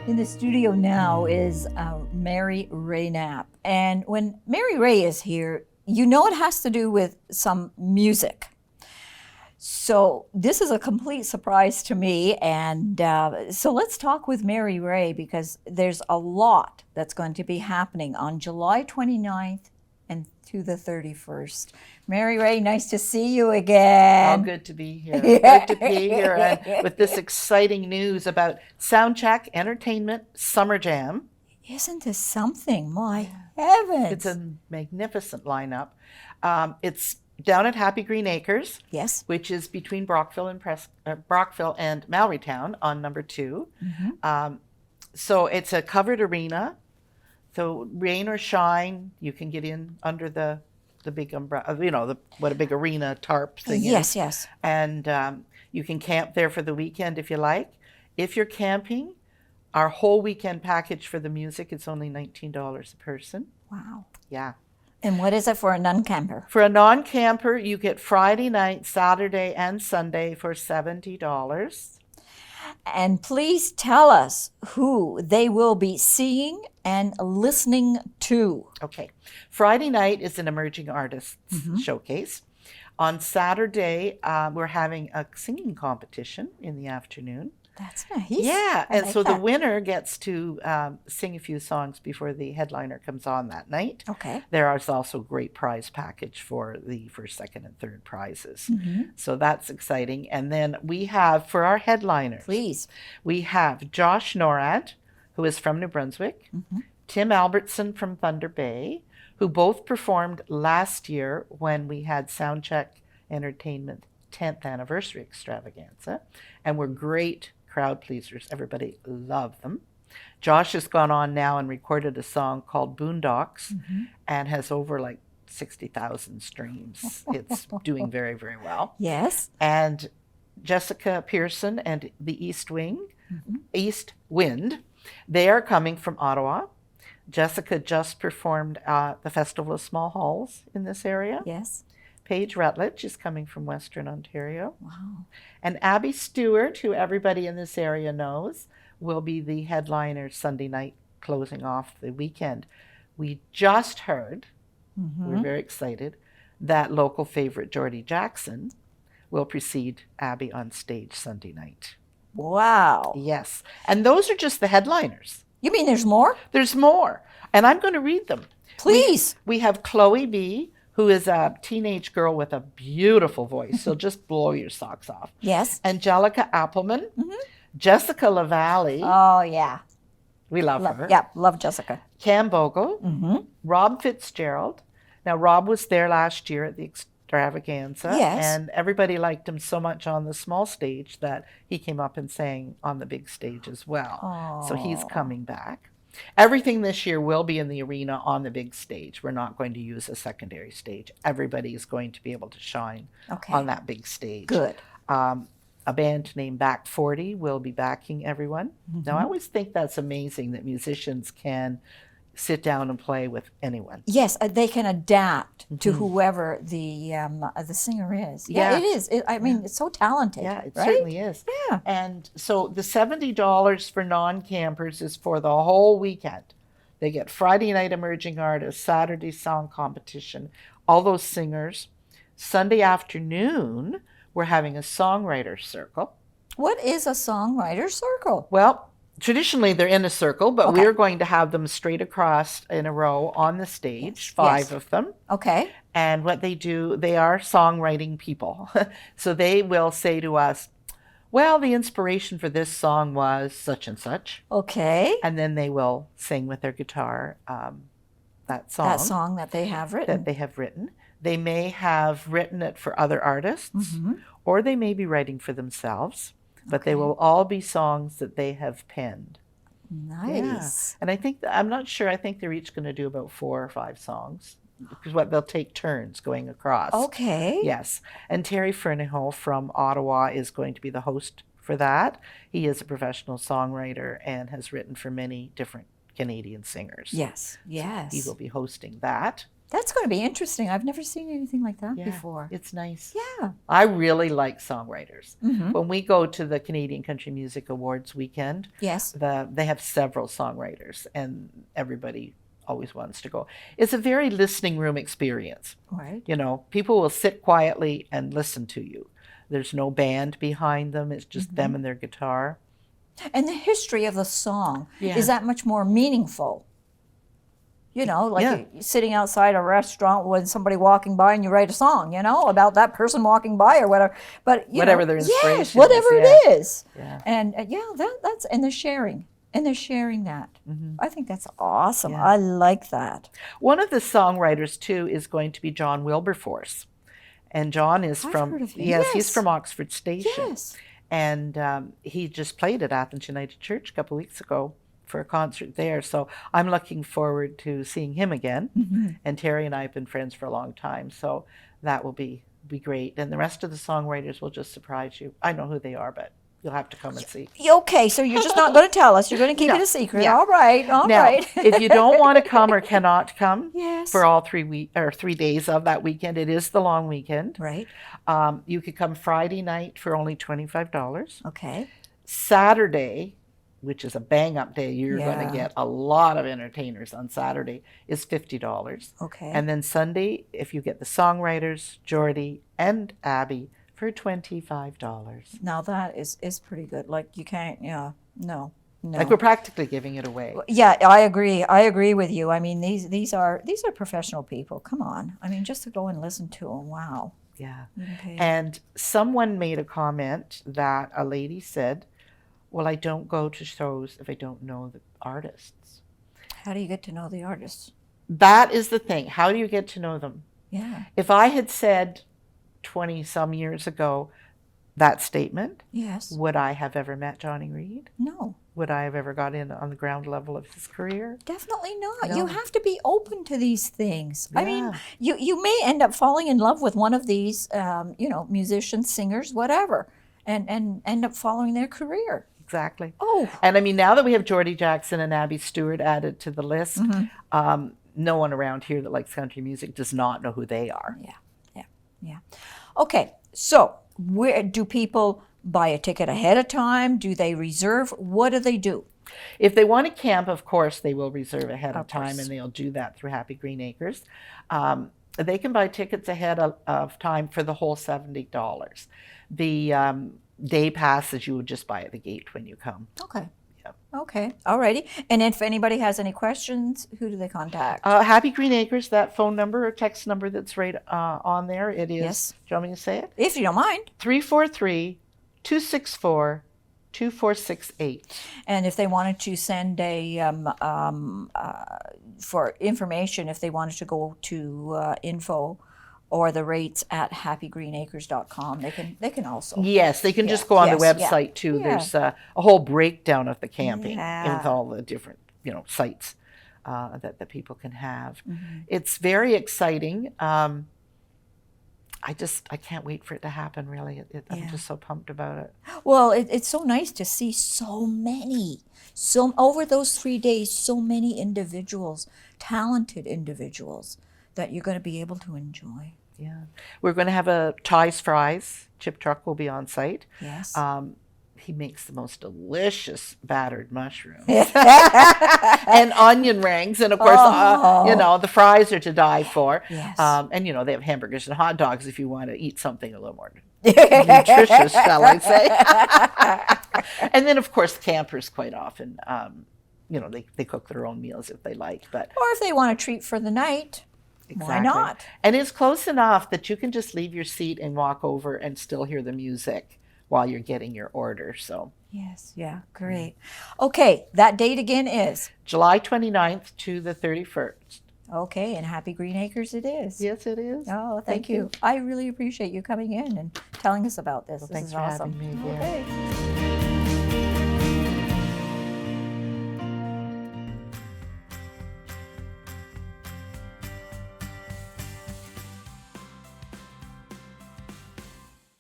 In the studio now is Mary-Rae Knapp. And when Mary-Rae is here, you know it has to do with some music. So this is a complete surprise to me. And so let's talk with Mary-Rae, because there's a lot that's going to be happening on July 29th and to the 31st. Mary-Rae, nice to see you again. Oh, good to be here. Good to be here and with this exciting news about Soundcheck Entertainment Summer Jam. Isn't this something? My heavens. It's a magnificent lineup. It's down at Happy Green Acres, yes, which is between Brockville and Mary-Town on number 2. Mm-hmm. So it's a covered arena. So rain or shine, you can get in under the big umbrella, you know, what a big arena tarp thing is. Yes, yes. And you can camp there for the weekend if you like. If you're camping, our whole weekend package for the music is only $19 a person. Wow. Yeah. And what is it for a non-camper? For a non-camper, you get Friday night, Saturday, and Sunday for $70. And please tell us who they will be seeing and listening to. Okay. Friday night is an emerging artists showcase. On Saturday, we're having a singing competition in the afternoon. That's nice. Yeah, I and like so the that. winner gets to sing a few songs before the headliner comes on that night. Okay. There is also a great prize package for the first, second, and third prizes. Mm-hmm. So that's exciting. And then we have, for our headliners, Please. we have Josh Norad, who is from New Brunswick, Tim Albertson from Thunder Bay, who both performed last year when we had Soundcheck Entertainment 10th anniversary extravaganza, and were great crowd pleasers. Everybody loved them. Josh has gone on now and recorded a song called Boondocks and has over like 60,000 streams. It's doing very, very well. Yes. And Jessica Pearson and the East Wind, they are coming from Ottawa. Jessica just performed at the Festival of Small Halls in this area. Yes. Paige Rutledge is coming from Western Ontario. Wow. And Abby Stewart, who everybody in this area knows, will be the headliner Sunday night, closing off the weekend. We just heard, we're very excited, that local favorite Geordie Jackson will precede Abby on stage Sunday night. Wow. Yes. And those are just the headliners. You mean there's more? There's more. And I'm going to read them. Please. We have Chloe B., who is a teenage girl with a beautiful voice. So just blow your socks off. Yes. Angelica Appleman, Jessica LaValle. Oh, yeah. We love her. Yeah, love Jessica. Cam Bogle, Rob Fitzgerald. Now, Rob was there last year at the extravaganza. Yes. And everybody liked him so much on the small stage that he came up and sang on the big stage as well. Oh. So he's coming back. Everything this year will be in the arena on the big stage. We're not going to use a secondary stage. Everybody is going to be able to shine on that big stage. Good. A band named Back 40 will be backing everyone. Now, I always think that's amazing that musicians can sit down and play with anyone. Yes, they can adapt to whoever the singer is. Yeah, it is. I mean, it's so talented. Yeah, it right? certainly is. Yeah. And so the $70 for non-campers is for the whole weekend. They get Friday night emerging artists, Saturday song competition, all those singers. Sunday afternoon, we're having a songwriter circle. What is a songwriter circle? Well, traditionally they're in a circle, but we're going to have them straight across in a row on the stage, five of them. Okay. And what they do, they are songwriting people. So they will say to us, well, the inspiration for this song was such and such. Okay. And then they will sing with their guitar that song. That song that they have written. That they have written. They may have written it for other artists, or they may be writing for themselves, but they will all be songs that they have penned. Nice. Yeah. And I think, I'm not sure, I think they're each going to do about 4 or 5 songs. Because what they'll take turns going across. Okay. Yes. And Terry Fernihoe from Ottawa is going to be the host for that. He is a professional songwriter and has written for many different Canadian singers. Yes. Yes. So he will be hosting that. That's going to be interesting. I've never seen anything like that Yeah, before. it's nice. Yeah. I really like songwriters. Mm-hmm. When we go to the Canadian Country Music Awards weekend, Yes. they have several songwriters, and everybody always wants to go. It's a very listening room experience. Right. You know, people will sit quietly and listen to you. There's no band behind them. It's just them and their guitar. And the history of the song Yeah. is that much more meaningful. You know, like Yeah. you're sitting outside a restaurant with somebody walking by and you write a song, you know, about that person walking by or whatever. But you Whatever know, their inspiration yes, whatever is, it is. Yeah. And that's and they're sharing. And they're sharing that. I think that's awesome. Yeah. I like that. One of the songwriters, too, is going to be John Wilberforce. And John is I've from, heard of him. yes, he's Yes. from Oxford Station. Yes. And he just played at Athens United Church a couple of weeks ago for a concert there. So I'm looking forward to seeing him again. And Terry and I have been friends for a long time. So that will be great. And the rest of the songwriters will just surprise you. I know who they are, but you'll have to come and see. Okay, so you're just not going to tell us. You're going to keep No. it a secret. Yeah. All right. All Now, right. if you don't want to come or cannot come Yes. for all 3 days of that weekend, it is the long weekend. Right. You could come Friday night for only $25. Okay. Saturday, which is a bang-up day, you're going Yeah. to get a lot of entertainers on Saturday, is $50. Okay. And then Sunday, if you get the songwriters, Jordy and Abby, for $25. Now that is pretty good. Like you can't, no. Like we're practically giving it away. Yeah, I agree. I agree with you. I mean, these are professional people. Come on. I mean, just to go and listen to them. Wow. Yeah. Okay. And someone made a comment that a lady said, well, I don't go to shows if I don't know the artists. How do you get to know the artists? That is the thing. How do you get to know them? Yeah. If I had said 20 some years ago that statement, Yes. would I have ever met Johnny Reed? No. Would I have ever got in on the ground level of his career? Definitely not. No. You have to be open to these things. I mean, Yeah. you may end up falling in love with one of these, musicians, singers, whatever, and end up following their career. Exactly. Oh. And I mean, now that we have Geordie Jackson and Abby Stewart added to the list, no one around here that likes country music does not know who they are. Yeah. Okay, so where do people buy a ticket ahead of time? Do they reserve? What do they do? If they want to camp, of course, they will reserve ahead of Of time, course. and they'll do that through Happy Green Acres. They can buy tickets ahead of time for the whole $70. The day passes you would just buy at the gate when you come. Okay. Yeah. Okay. Alrighty. And if anybody has any questions, who do they contact? Happy Green Acres, that phone number or text number that's right on there, it is, Yes. do you want me to say it? If you don't mind. 343-264-2468. And if they wanted to send for information, if they wanted to go to info or the rates at happygreenacres.com, they can also. Yes, they can just go on the Yes, yeah. website too. Yeah. There's a whole breakdown of the camping Yeah. with all the different, sites that people can have. Mm-hmm. It's very exciting. I can't wait for it to happen, really. I'm Yeah. just so pumped about it. Well, it's so nice to see so many, over those 3 days, so many individuals, talented individuals that you're going to be able to enjoy. Yeah. We're going to have a Ty's Fries. Chip Truck will be on site. Yes. He makes the most delicious battered mushrooms and onion rings. And of course, the fries are to die for. Yes. And, they have hamburgers and hot dogs if you want to eat something a little more nutritious, shall I say. And then, of course, campers quite often, they cook their own meals if they like. But Or if they want a treat for the night, why not? And it's close enough that you can just leave your seat and walk over and still hear the music while you're getting your order. So Yes, yeah, great. Okay, that date again is? July 29th to the 31st. Okay, and Happy Green Acres it is. Yes, it is. Oh, thank you. I really appreciate you coming in and telling us about this. Well, This thanks is for awesome. having me again. Okay.